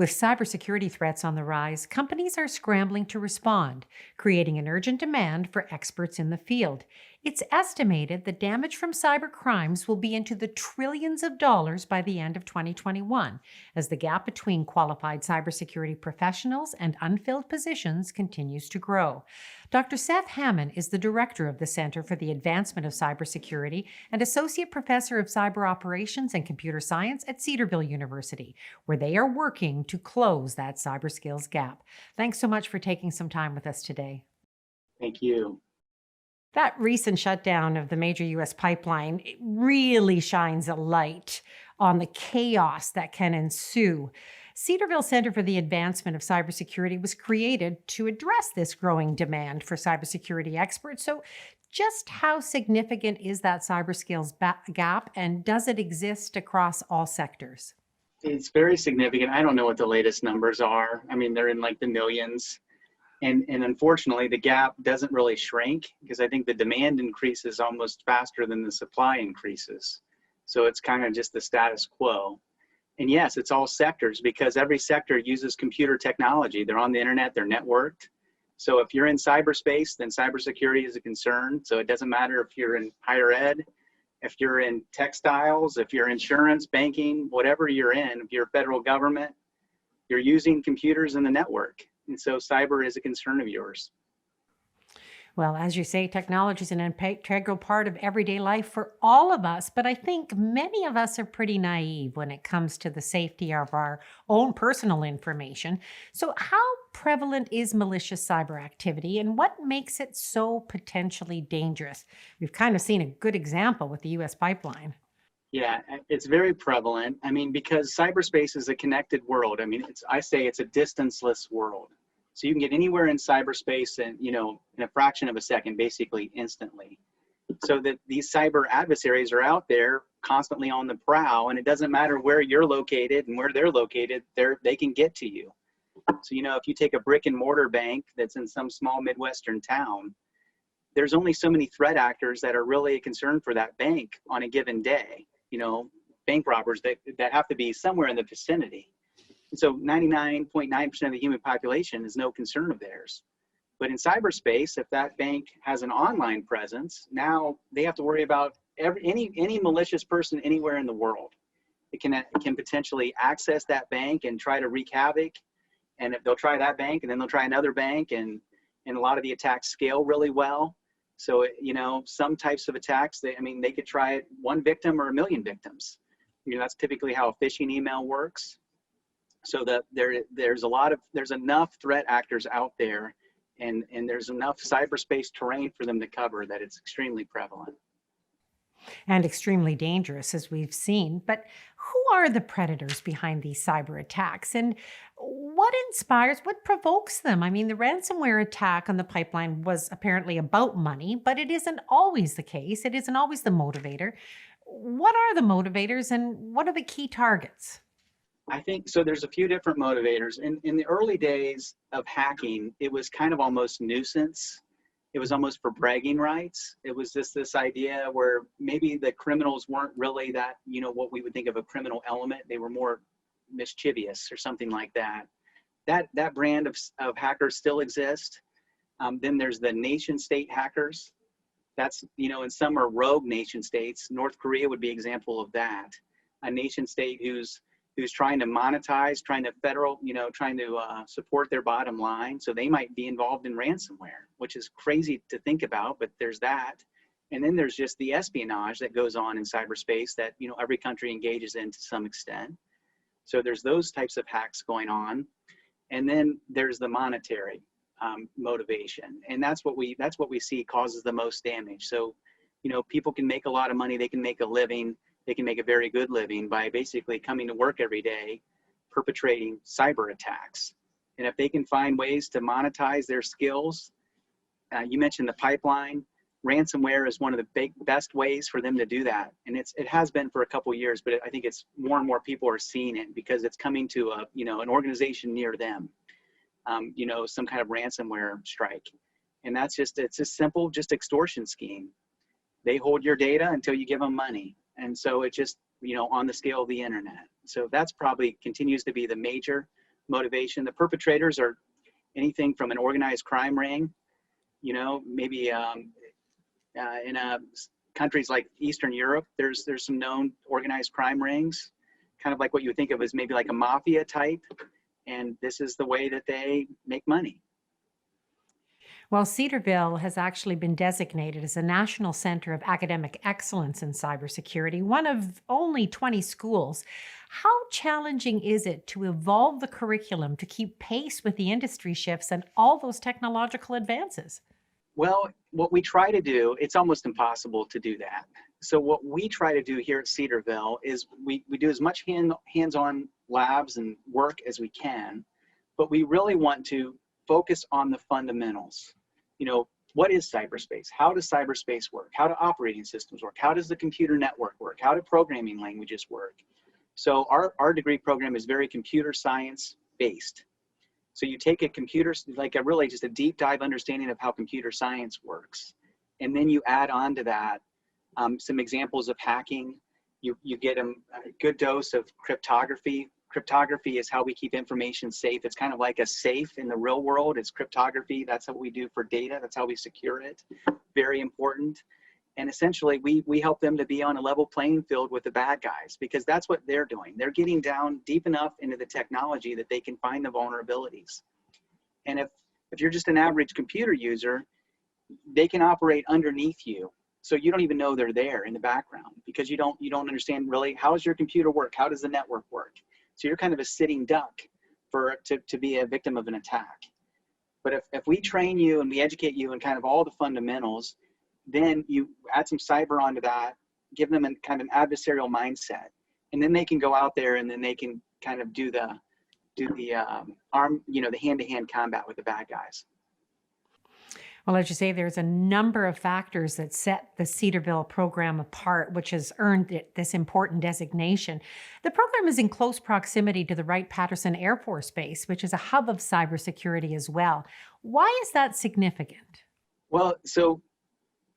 With cybersecurity threats on the rise, companies are scrambling to respond, creating an urgent demand for experts in the field. It's estimated the damage from cyber crimes will be into the trillions of dollars by the end of 2021, as the gap between qualified cybersecurity professionals and unfilled positions continues to grow. Dr. Seth Hamman is the director of the Center for the Advancement of Cybersecurity and associate professor of cyber operations and computer science at Cedarville University, where they are working to close that cyber skills gap. Thanks so much for taking some time with us today. Thank you. That recent shutdown of the major U.S. pipeline really shines a light on the chaos that can ensue. Cedarville Center for the Advancement of Cybersecurity was created to address this growing demand for cybersecurity experts. So, just how significant is that cyber skills gap, and does it exist across all sectors? It's very significant. I don't know what the latest numbers are. I mean, they're in like the millions. And unfortunately, the gap doesn't really shrink because I think the demand increases almost faster than the supply increases. So it's kind of just the status quo. And yes, it's all sectors because every sector uses computer technology. They're on the internet, they're networked. So if you're in cyberspace, then cybersecurity is a concern. So it doesn't matter if you're in higher ed, if you're in textiles, if you're insurance, banking, whatever you're in, if you're federal government, you're using computers in the network. And so cyber is a concern of yours. Well, as you say, technology is an integral part of everyday life for all of us, but I think many of us are pretty naive when it comes to the safety of our own personal information. So, how prevalent is malicious cyber activity, and what makes it so potentially dangerous? We've kind of seen a good example with the U.S. pipeline. Yeah, it's very prevalent. I mean, because cyberspace is a connected world. I mean, I say it's a distanceless world. So you can get anywhere in cyberspace and, in a fraction of a second, basically instantly. So that these cyber adversaries are out there constantly on the prowl, and it doesn't matter where you're located and where they're located, they can get to you. So, if you take a brick and mortar bank that's in some small Midwestern town, there's only so many threat actors that are really a concern for that bank on a given day. Bank robbers that have to be somewhere in the vicinity. And so 99.9% of the human population is no concern of theirs. But in cyberspace, if that bank has an online presence, now they have to worry about any malicious person anywhere in the world. It can potentially access that bank and try to wreak havoc. And if they'll try that bank, and then they'll try another bank, and a lot of the attacks scale really well. So, some types of attacks, they could try it one victim or a million victims. That's typically how a phishing email works. So that there's enough threat actors out there, and there's enough cyberspace terrain for them to cover that it's extremely prevalent. And extremely dangerous, as we've seen. But who are the predators behind these cyber attacks? And what provokes them? I mean, the ransomware attack on the pipeline was apparently about money, but it isn't always the case. It isn't always the motivator. What are the motivators, and what are the key targets? I think so. There's a few different motivators. In the early days of hacking, it was kind of almost nuisance. It was almost for bragging rights. It was just this idea where maybe the criminals weren't really that, what we would think of a criminal element. They were more mischievous or something like that. That brand of hackers still exist. Then there's the nation state hackers. That's, and some are rogue nation states. North Korea would be an example of that. A nation state who's trying to monetize, trying to support their bottom line. So they might be involved in ransomware, which is crazy to think about, but there's that. And then there's just the espionage that goes on in cyberspace that, every country engages in to some extent. So there's those types of hacks going on. And then there's the monetary motivation. And that's what we see causes the most damage. So, people can make a lot of money, they can make a living. They can make a very good living by basically coming to work every day, perpetrating cyber attacks. And if they can find ways to monetize their skills, you mentioned the pipeline, ransomware is one of the best ways for them to do that. And it has been for a couple of years, but I think it's more and more people are seeing it because it's coming to an organization near them, some kind of ransomware strike. And it's a simple, just extortion scheme. They hold your data until you give them money. And so it just, on the scale of the internet. So that's probably continues to be the major motivation. The perpetrators are anything from an organized crime ring, maybe in countries like Eastern Europe, there's some known organized crime rings, kind of like what you would think of as maybe like a mafia type. And this is the way that they make money. Well, Cedarville has actually been designated as a national center of academic excellence in cybersecurity, one of only 20 schools. How challenging is it to evolve the curriculum to keep pace with the industry shifts and all those technological advances? Well, what we try to do, it's almost impossible to do that. So what we try to do here at Cedarville is we do as much hands-on labs and work as we can, but we really want to focus on the fundamentals. What is cyberspace? How does cyberspace work? How do operating systems work? How does the computer network work? How do programming languages work? So our degree program is very computer science based. So you take really just a deep dive understanding of how computer science works. And then you add on to that some examples of hacking. You get a good dose of cryptography. Cryptography is how we keep information safe. It's kind of like a safe in the real world. It's cryptography. That's what we do for data. That's how we secure it. Very important. And essentially, we help them to be on a level playing field with the bad guys, because that's what they're doing. They're getting down deep enough into the technology that they can find the vulnerabilities. And if you're just an average computer user, they can operate underneath you. So you don't even know they're there in the background, because you don't understand really how does your computer work? How does the network work? So you're kind of a sitting duck to be a victim of an attack. But if we train you and we educate you in kind of all the fundamentals, then you add some cyber onto that, give them a kind of an adversarial mindset, and then they can go out there and then they can kind of do the hand-to-hand combat with the bad guys. Well, as you say, there's a number of factors that set the Cedarville program apart, which has earned it this important designation. The program is in close proximity to the Wright-Patterson Air Force Base, which is a hub of cybersecurity as well. Why is that significant? Well, so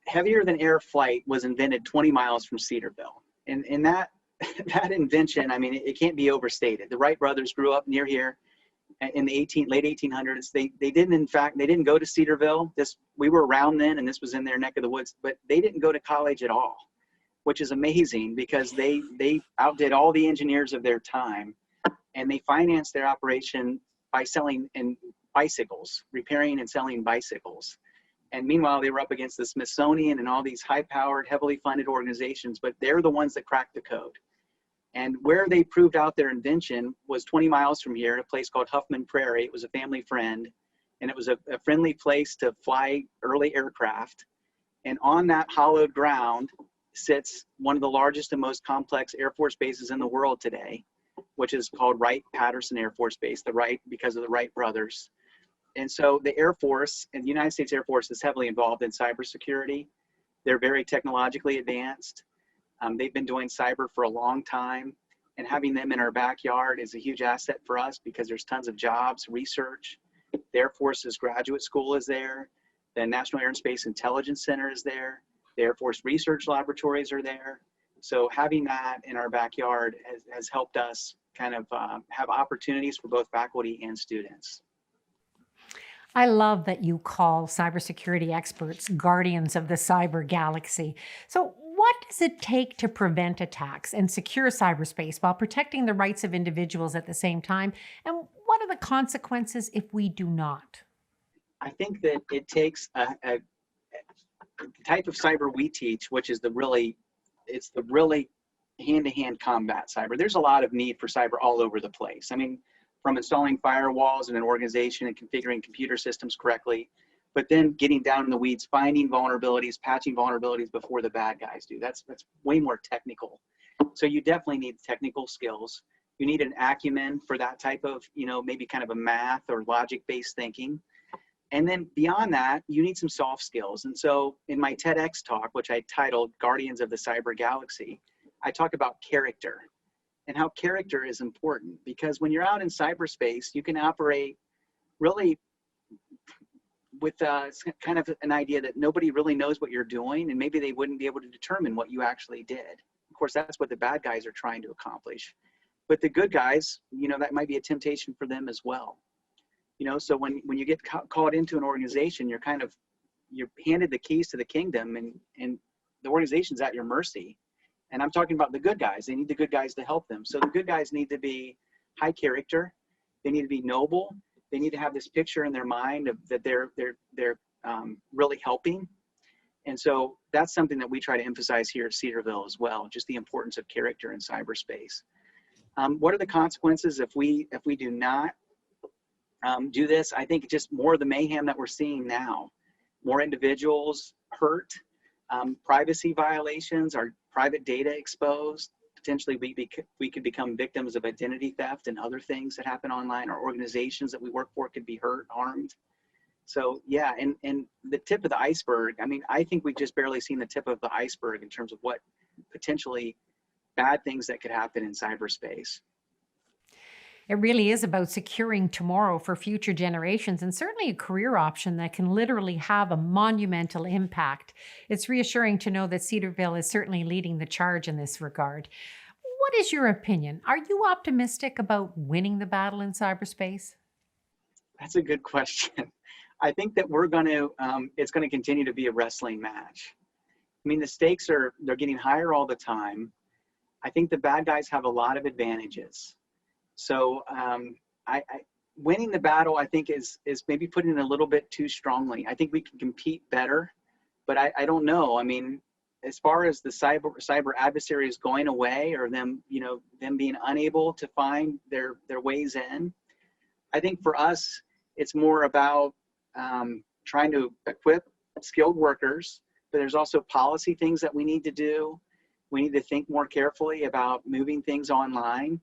heavier than air flight was invented 20 miles from Cedarville. And that invention, I mean, it can't be overstated. The Wright brothers grew up near here in the late 1800s. They didn't go to Cedarville. We were around then, and this was in their neck of the woods, but they didn't go to college at all, which is amazing because they outdid all the engineers of their time, and they financed their operation by selling bicycles, repairing and selling bicycles. And meanwhile, they were up against the Smithsonian and all these high-powered, heavily funded organizations, but they're the ones that cracked the code. And where they proved out their invention was 20 miles from here, a place called Huffman Prairie. It was a family friend, and it was a friendly place to fly early aircraft. And on that hollowed ground sits one of the largest and most complex Air Force bases in the world today, which is called Wright-Patterson Air Force Base, the Wright because of the Wright brothers. And so the Air Force, and the United States Air Force, is heavily involved in cybersecurity. They're very technologically advanced. They've been doing cyber for a long time, and having them in our backyard is a huge asset for us because there's tons of jobs, research. The Air Force's graduate school is there. The National Air and Space Intelligence Center is there. The Air Force research laboratories are there. So having that in our backyard has helped us kind of have opportunities for both faculty and students. I love that you call cybersecurity experts guardians of the cyber galaxy. So what does it take to prevent attacks and secure cyberspace while protecting the rights of individuals at the same time? And what are the consequences if we do not? I think that it takes a type of cyber we teach, which is the really hand-to-hand combat cyber. There's a lot of need for cyber all over the place. I mean, from installing firewalls in an organization and configuring computer systems correctly, but then getting down in the weeds, finding vulnerabilities, patching vulnerabilities before the bad guys do. That's way more technical. So you definitely need technical skills. You need an acumen for that type of, maybe kind of a math or logic-based thinking. And then beyond that, you need some soft skills. And so in my TEDx talk, which I titled Guardians of the Cyber Galaxy, I talk about character and how character is important, because when you're out in cyberspace, you can operate really with kind of an idea that nobody really knows what you're doing, and maybe they wouldn't be able to determine what you actually did. Of course, that's what the bad guys are trying to accomplish. But the good guys, that might be a temptation for them as well. So when you get caught into an organization, you're handed the keys to the kingdom, and the organization's at your mercy. And I'm talking about the good guys. They need the good guys to help them. So the good guys need to be high character. They need to be noble. They need to have this picture in their mind of that they're really helping. And so that's something that we try to emphasize here at Cedarville as well, just the importance of character in cyberspace. What are the consequences if we do not do this? I think just more of the mayhem that we're seeing now, more individuals hurt, privacy violations, our private data exposed. Potentially we could become victims of identity theft and other things that happen online. Our organizations that we work for could be hurt, harmed. So yeah, and the tip of the iceberg, I mean, I think we've just barely seen the tip of the iceberg in terms of what potentially bad things that could happen in cyberspace. It really is about securing tomorrow for future generations, and certainly a career option that can literally have a monumental impact. It's reassuring to know that Cedarville is certainly leading the charge in this regard. What is your opinion? Are you optimistic about winning the battle in cyberspace? That's a good question. I think that it's going to continue to be a wrestling match. I mean, the stakes they're getting higher all the time. I think the bad guys have a lot of advantages. So winning the battle, I think, is maybe putting it a little bit too strongly. I think we can compete better, but I don't know. I mean, as far as the cyber adversaries going away, or them being unable to find their ways in, I think for us, it's more about trying to equip skilled workers, but there's also policy things that we need to do. We need to think more carefully about moving things online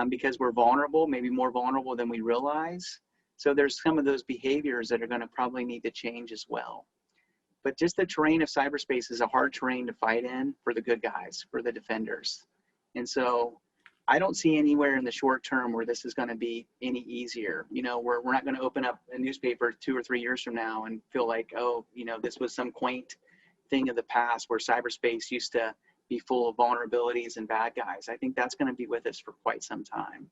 because we're vulnerable, maybe more vulnerable than we realize. So there's some of those behaviors that are going to probably need to change as well. But just the terrain of cyberspace is a hard terrain to fight in for the good guys, for the defenders. And so I don't see anywhere in the short term where this is going to be any easier. We're not going to open up a newspaper 2 or 3 years from now and feel like, oh, this was some quaint thing of the past where cyberspace used to be full of vulnerabilities and bad guys. I think that's going to be with us for quite some time.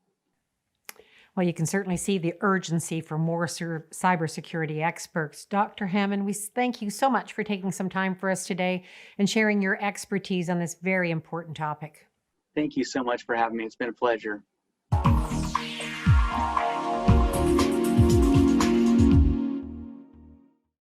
Well, you can certainly see the urgency for more cybersecurity experts. Dr. Hamman, we thank you so much for taking some time for us today and sharing your expertise on this very important topic. Thank you so much for having me. It's been a pleasure.